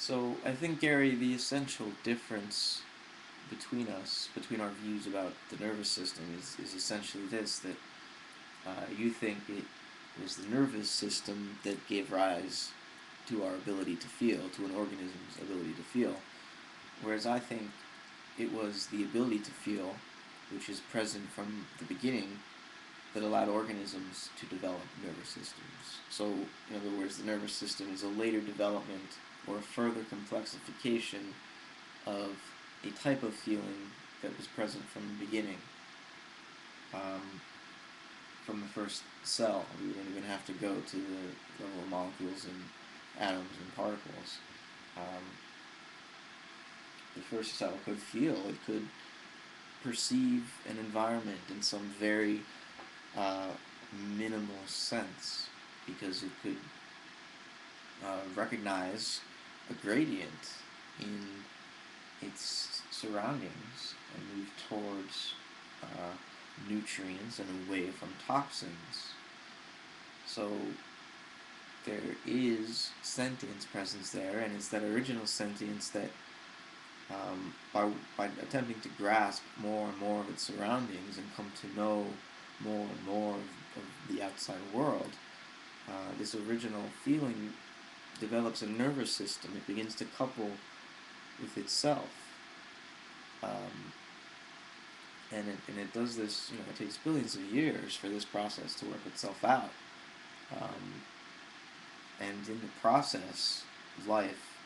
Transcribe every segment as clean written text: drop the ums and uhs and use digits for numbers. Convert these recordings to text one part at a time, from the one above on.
So I think, Gary, the essential difference between us, between our views about the nervous system, is essentially this: that you think it was the nervous system that gave rise to our ability to feel, to an organism's ability to feel, whereas I think it was the ability to feel, which is present from the beginning, that allowed organisms to develop nervous systems. So, in other words, the nervous system is a later development or a further complexification of a type of feeling that was present from the beginning. Um, from the first cell, we don't even have to go to the level of molecules and atoms and particles. Um, the first cell could feel, it could perceive an environment in some very uh, minimal sense, because it could recognize a gradient in its surroundings and move towards uh, nutrients and away from toxins. So there is sentience presence there, and it's that original sentience that, by attempting to grasp more and more of its surroundings and come to know more and more of the outside world, this original feeling develops a nervous system. It begins to couple with itself. Um, and it does this, it takes billions of years for this process to work itself out. Um, and in the process, life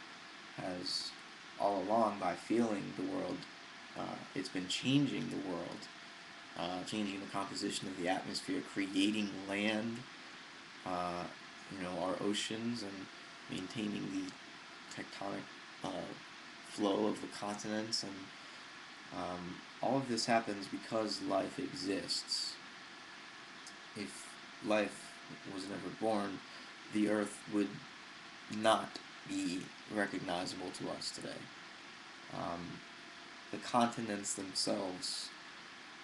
has all along, by feeling the world, it's been changing the world, changing the composition of the atmosphere, creating land, uh, our oceans, and maintaining the tectonic uh, flow of the continents, and all of this happens because life exists. If life was never born, the Earth would not be recognizable to us today. Um, the continents themselves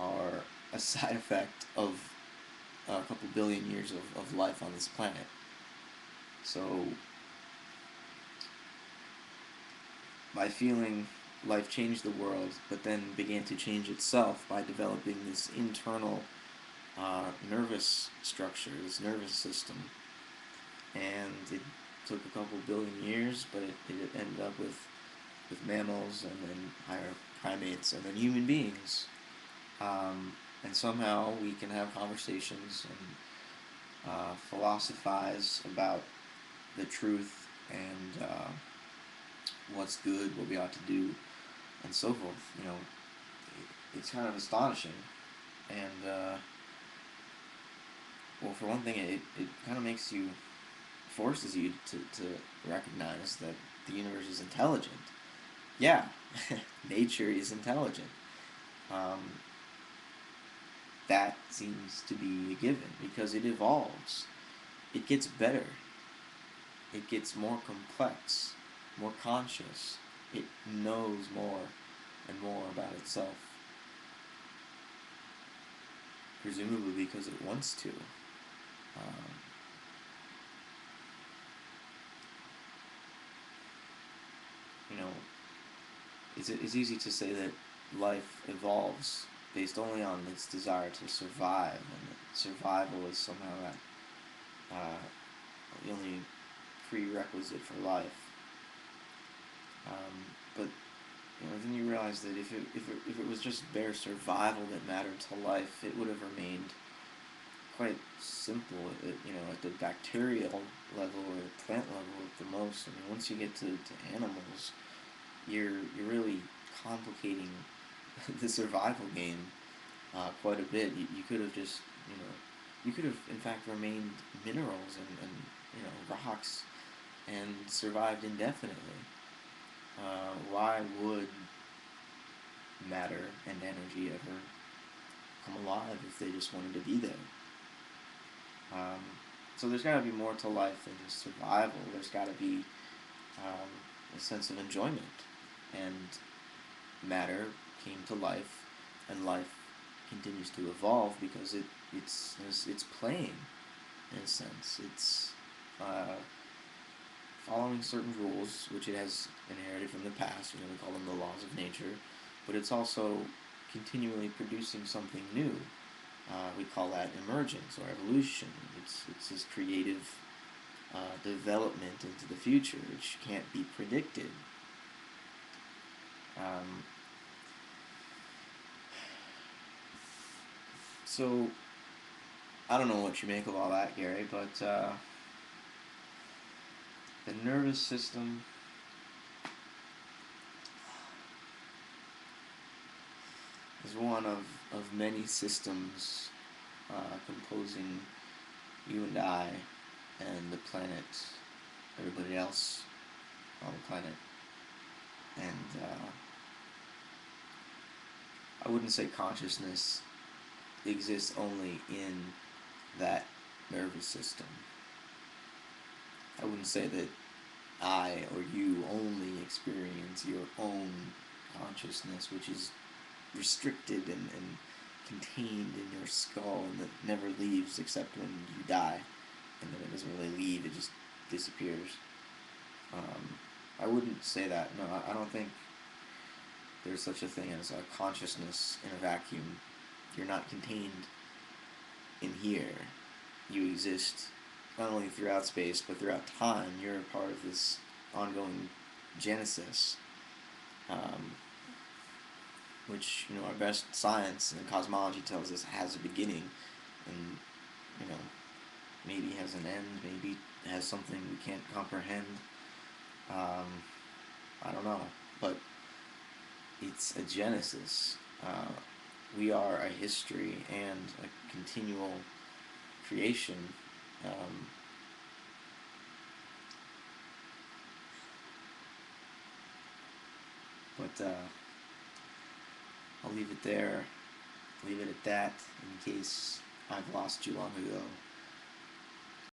are a side effect of a couple billion years of life on this planet. So, by feeling, life changed the world, but then began to change itself by developing this internal nervous structure, this nervous system. And it took a couple billion years, but it ended up with mammals, and then higher primates, and then human beings. And somehow we can have conversations and philosophize about the truth, and what's good, what we ought to do, and so forth. It's kind of astonishing. And, well, for one thing, it kind of forces you to recognize that the universe is intelligent. Yeah, nature is intelligent. Um, that seems to be a given because it evolves. It gets better. It gets more complex, more conscious. It knows more and more about itself, presumably because it wants to. Um, you know, it's easy to say that life evolves based only on its desire to survive, and that survival is somehow the only prerequisite for life. But then you realize that if it was just bare survival that mattered to life, it would have remained quite simple. At the bacterial level or the plant level at the most. I mean, once you get to animals, you're really complicating the survival game quite a bit. You could have just you could have in fact remained minerals and rocks and survived indefinitely. Why would matter and energy ever come alive if they just wanted to be there? Um, so there's got to be more to life than just survival. There's got to be a sense of enjoyment, and matter came to life, and life continues to evolve because it's playing, in a sense. It's following certain rules, which it has inherited from the past. We call them the laws of nature, but it's also continually producing something new. We call that emergence or evolution. It's this creative development into the future, which can't be predicted. Um, so I don't know what you make of all that, Gary, but the nervous system is one of many systems composing you and I and the planet, everybody else on the planet. And I wouldn't say consciousness exists only in that nervous system. I wouldn't say that I or you only experience your own consciousness, which is restricted and contained in your skull and that never leaves except when you die, and then it doesn't really leave, it just disappears. I wouldn't say that. No, I don't think there's such a thing as a consciousness in a vacuum. You're not contained in here. You exist not only throughout space but throughout time. You're a part of this ongoing genesis, um, which our best science and cosmology tells us has a beginning, and maybe has an end, maybe has something we can't comprehend. Um, I don't know, but it's a genesis. We are a history and a continual creation. Um, but I'll leave it there, leave it at that, in case I've lost you long ago.